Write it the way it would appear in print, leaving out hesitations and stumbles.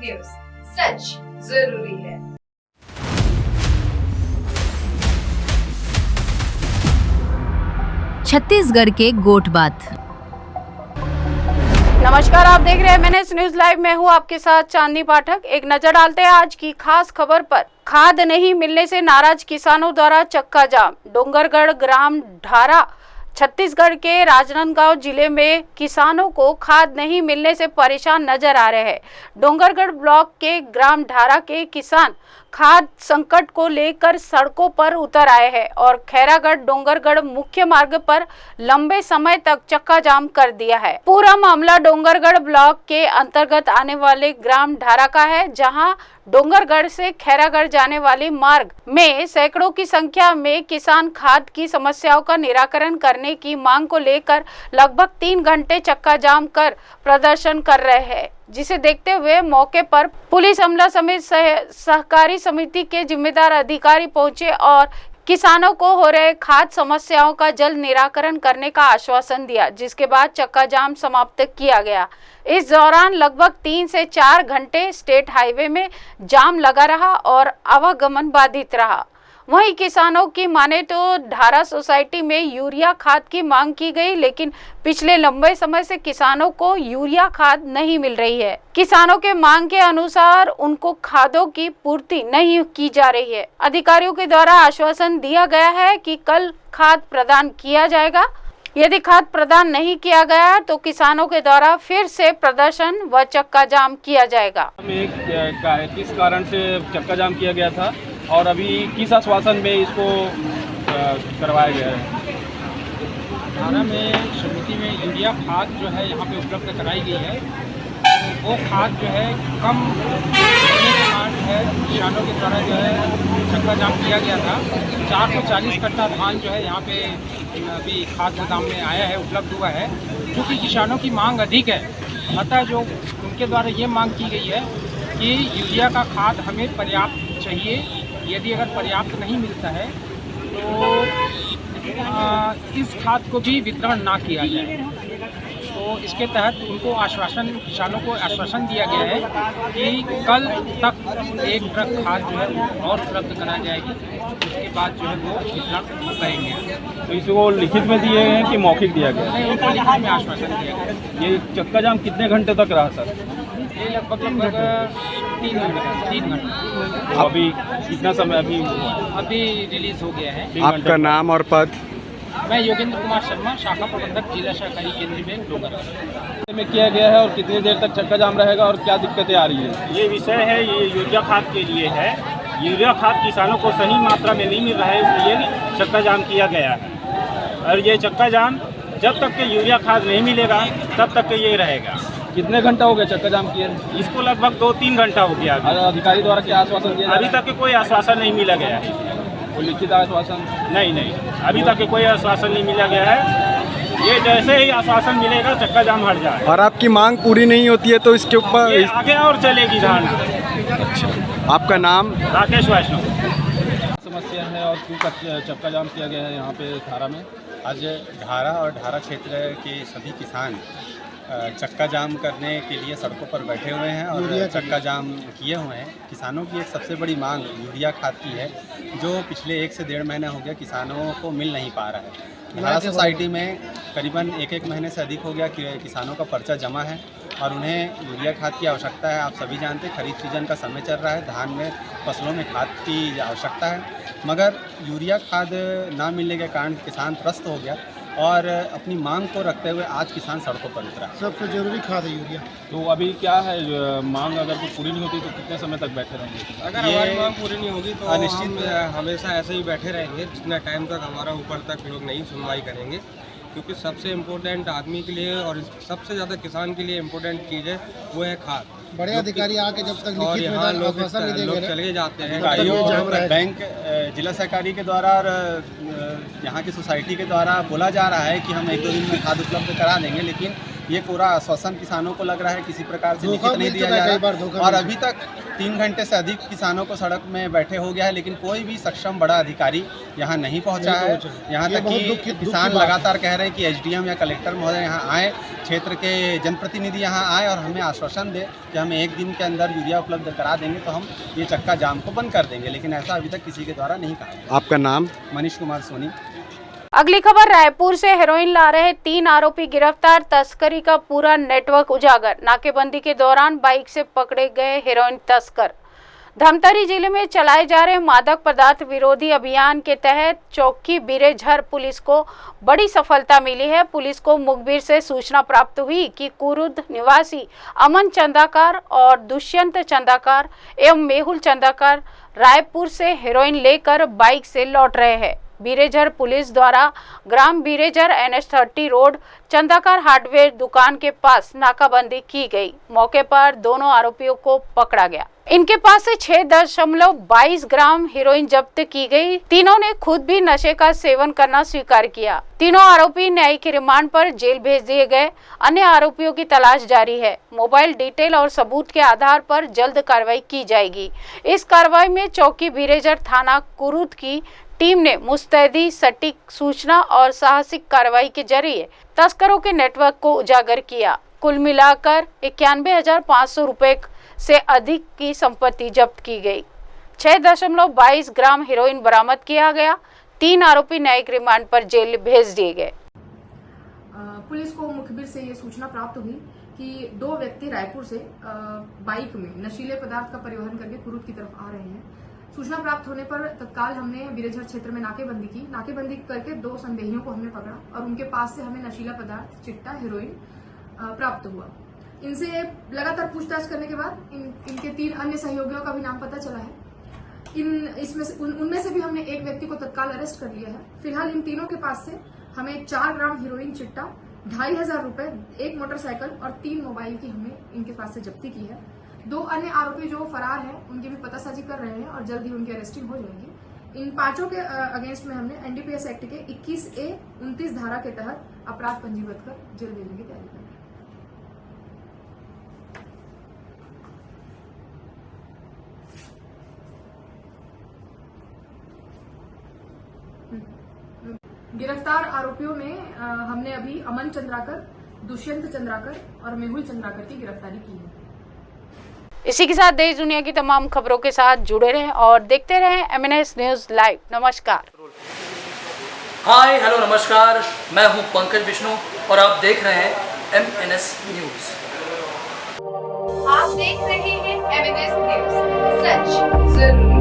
News, सच जरूरी है। छत्तीसगढ़ के गोट बात। नमस्कार, आप देख रहे हैं मैंने न्यूज लाइव में हूं आपके साथ चांदनी पाठक। एक नजर डालते हैं आज की खास खबर पर। खाद नहीं मिलने से नाराज किसानों द्वारा चक्का जाम। डोंगरगढ़ ग्राम ढारा छत्तीसगढ़ के राजनांदगांव जिले में किसानों को खाद नहीं मिलने से परेशान नजर आ रहे हैं। डोंगरगढ़ ब्लॉक के ग्राम ढारा के किसान खाद संकट को लेकर सड़कों पर उतर आए हैं और खैरागढ़ डोंगरगढ़ मुख्य मार्ग पर लंबे समय तक चक्का जाम कर दिया है। पूरा मामला डोंगरगढ़ ब्लॉक के अंतर्गत आने वाले ग्राम ढारा का है, जहां डोंगरगढ़ से खैरागढ़ जाने वाली मार्ग में सैकड़ों की संख्या में किसान खाद की समस्याओं का निराकरण करने की मांग को लेकर लगभग 3 घंटे चक्का जाम कर प्रदर्शन कर रहे हैं, जिसे देखते हुए मौके पर पुलिस अमला समेत सहकारी समिति के जिम्मेदार अधिकारी पहुंचे और किसानों को हो रहे खाद समस्याओं का जल्द निराकरण करने का आश्वासन दिया, जिसके बाद चक्का जाम समाप्त किया गया। इस दौरान लगभग 3 से 4 घंटे स्टेट हाईवे में जाम लगा रहा और आवागमन बाधित रहा। वहीं किसानों की माने तो ढारा सोसाइटी में यूरिया खाद की मांग की गई, लेकिन पिछले लंबे समय से किसानों को यूरिया खाद नहीं मिल रही है। किसानों के मांग के अनुसार उनको खादों की पूर्ति नहीं की जा रही है। अधिकारियों के द्वारा आश्वासन दिया गया है कि कल खाद प्रदान किया जाएगा। यदि खाद प्रदान नहीं किया गया तो किसानों के द्वारा फिर से प्रदर्शन व चक्का जाम किया जाएगा। किस कारण से चक्का जाम किया गया था और अभी किस आश्वासन में इसको करवाया गया है? ढारा में समिति में यूरिया खाद जो है यहाँ पे उपलब्ध कराई गई है। वो खाद जो है कम होने के कारण है किसानों के द्वारा जो है चक्का जाम किया गया था। 440 कट्टा धान जो है यहाँ पे अभी खाद गोदाम में आया है, उपलब्ध हुआ है, क्योंकि किसानों की मांग अधिक है। अतः जो उनके द्वारा ये मांग की गई है कि यूरिया का खाद हमें पर्याप्त चाहिए। यदि अगर पर्याप्त नहीं मिलता है तो इस खाद को भी वितरण ना किया जाए। तो इसके तहत उनको किसानों को आश्वासन दिया गया है कि कल तक 1 ट्रक खाद जो है और उपलब्ध कराई जाएगी। उसके बाद जो है वो वितरण करेंगे। तो इसको लिखित में दिए हैं कि मौखिक दिया गया? नहीं, उनको लिखित में आश्वासन दिया गया। ये चक्का जाम कितने घंटे तक रहा सर? ये लगभग 3 घंटे। अभी कितना समय अभी रिलीज हो गया है। आपका नाम और पद? मैं योगेंद्र कुमार शर्मा, शाखा प्रबंधक, जिला सहकारी केंद्रीय बैंक डोंगरगढ़ में किया गया है और कितनी देर तक चक्का जाम रहेगा और क्या दिक्कतें आ रही है? ये विषय है, ये यूरिया खाद के लिए है। यूरिया खाद किसानों को सही मात्रा में नहीं मिल रहा है, इसलिए चक्का जाम किया गया है। और ये चक्का जाम जब तक के यूरिया खाद नहीं मिलेगा तब तक के ये रहेगा। कितने घंटा हो गया चक्का जाम किए? इसको लगभग 2-3 घंटा हो गया। अधिकारी द्वारा क्या आश्वासन दिया? अभी तक के कोई आश्वासन नहीं मिला गया है। कोई लिखित आश्वासन? नहीं, अभी तक के कोई आश्वासन नहीं मिला गया है। ये जैसे ही आश्वासन मिलेगा चक्का जाम हट जाए। और आपकी मांग पूरी नहीं होती है तो इसके ऊपर आगे और चलेगी धान। अच्छा, आपका नाम? राकेश वैष्णव। समस्या है और क्यों चक्का जाम किया गया है यहाँ पे ढारा में? आज ढारा और ढारा क्षेत्र के सभी किसान चक्का जाम करने के लिए सड़कों पर बैठे हुए हैं और चक्का जाम किए हुए हैं। किसानों की एक सबसे बड़ी मांग यूरिया खाद की है, जो पिछले 1 से 1.5 महीना हो गया किसानों को मिल नहीं पा रहा है। ढारा सोसाइटी में करीबन 1 महीने से अधिक हो गया कि किसानों का पर्चा जमा है और उन्हें यूरिया खाद की आवश्यकता है। आप सभी जानते हैं खरीफ सीजन का समय चल रहा है, धान में फसलों में खाद की आवश्यकता है, मगर यूरिया खाद ना मिलने के कारण किसान त्रस्त हो गया और अपनी मांग को रखते हुए आज किसान सड़कों पर उतरा। सबसे जरूरी खाद है यूरिया। तो अभी क्या है मांग, अगर कुछ पूरी नहीं होती तो कितने समय तक बैठे रहेंगे? अगर हमारी मांग पूरी नहीं होगी तो अनिश्चित हमेशा ऐसे ही बैठे रहेंगे जितना टाइम तक हमारा ऊपर तक लोग नहीं सुनवाई करेंगे। क्योंकि सबसे इम्पोर्टेंट आदमी के लिए और सबसे ज़्यादा किसान के लिए इम्पोर्टेंट चीज़ है वो है खाद। बड़े अधिकारी आके जब तक और यहाँ लोग चले जाते हैं। बैंक जिला सहकारी के द्वारा और यहाँ की सोसाइटी के द्वारा बोला जा रहा है कि हम 1-2 दिन में खाद उपलब्ध करा देंगे, लेकिन ये पूरा आश्वासन किसानों को लग रहा है किसी प्रकार से लिखित नहीं दिया जा रहा और अभी तक 3 घंटे से अधिक किसानों को सड़क में बैठे हो गया है, लेकिन कोई भी सक्षम बड़ा अधिकारी यहाँ नहीं पहुँचा है। यहाँ तक कि किसान लगातार कह रहे हैं कि एसडीएम या कलेक्टर महोदय यहाँ आए, क्षेत्र के जनप्रतिनिधि यहाँ आए और हमें आश्वासन दे कि हम 1 दिन के अंदर यूरिया उपलब्ध करा देंगे तो हम ये चक्का जाम को बंद कर देंगे, लेकिन ऐसा अभी तक किसी के द्वारा नहीं कहा। आपका नाम? मनीष कुमार सोनी। अगली खबर, रायपुर से हेरोइन ला रहे 3 आरोपी गिरफ्तार, तस्करी का पूरा नेटवर्क उजागर। नाकेबंदी के दौरान बाइक से पकड़े गए हेरोइन तस्कर। धमतरी जिले में चलाए जा रहे मादक पदार्थ विरोधी अभियान के तहत चौकी बिरेझर पुलिस को बड़ी सफलता मिली है। पुलिस को मुखबिर से सूचना प्राप्त हुई कि कुरुद निवासी अमन चंदाकार और दुष्यंत चंदाकार एवं मेहुल चंदाकार रायपुर से हेरोइन लेकर बाइक से लौट रहे हैं। बिरेझर पुलिस द्वारा ग्राम बिरेझर NH30 रोड चंदाकार हार्डवेयर दुकान के पास नाकाबंदी की गई। मौके पर दोनों आरोपियों को पकड़ा गया। इनके पास से 6.22 ग्राम हेरोइन जब्त की गई। तीनों ने खुद भी नशे का सेवन करना स्वीकार किया। तीनों आरोपी न्यायिक रिमांड पर जेल भेज दिए गए। अन्य आरोपियों की तलाश जारी है। मोबाइल डिटेल और सबूत के आधार पर जल्द कार्रवाई की जाएगी। इस कार्रवाई में चौकी बिरेझर थाना कुरुद की टीम ने मुस्तैदी, सटीक सूचना और साहसिक कार्रवाई के जरिए तस्करों के नेटवर्क को उजागर किया। कुल मिलाकर 91,500 रुपए से अधिक की संपत्ति जब्त की गई। 6.22 ग्राम हेरोइन बरामद किया गया। 3 आरोपी न्यायिक रिमांड पर जेल भेज दिए गए। पुलिस को मुखबिर से ये सूचना प्राप्त हुई कि 2 व्यक्ति रायपुर से बाइक में नशीले पदार्थ का परिवहन करके कुरुद की तरफ आ रहे हैं। सूचना प्राप्त होने पर तत्काल हमने बिरेझर क्षेत्र में नाकेबंदी की। नाकेबंदी करके 2 संदेहियों को हमने पकड़ा और उनके पास से हमें नशीला पदार्थ चिट्टा हेरोइन प्राप्त हुआ। इनसे लगातार पूछताछ करने के बाद इनके 3 अन्य सहयोगियों का भी नाम पता चला है। उनमें से भी हमने एक व्यक्ति को तत्काल अरेस्ट कर लिया है। फिलहाल इन तीनों के पास से हमें 4 ग्राम हेरोइन चिट्टा, 2,500 रुपए, 1 मोटरसाइकिल और 3 मोबाइल की हमने इनके पास से जब्ती की है। 2 अन्य आरोपी जो फरार हैं उनकी भी पतासाजी कर रहे हैं और जल्द ही उनकी अरेस्टिंग हो जाएगी। इन 5 के अगेंस्ट में हमने NDPS एक्ट के 21A 29 धारा के तहत अपराध पंजीबद्ध कर जेल भेजने की तैयारी कर रहे हैं। गिरफ्तार आरोपियों में हमने अभी अमन चंद्राकर, दुष्यंत चंद्राकर और मेहुल चंद्राकर की गिरफ्तारी की है। इसी के साथ देश दुनिया की तमाम खबरों के साथ जुड़े रहें और देखते रहें MNS न्यूज लाइव। नमस्कार। हाय हेलो नमस्कार, मैं हूं पंकज विष्णु और आप देख रहे हैं MNS न्यूज। आप देख रहे हैं MNS न्यूज, सच जरूर।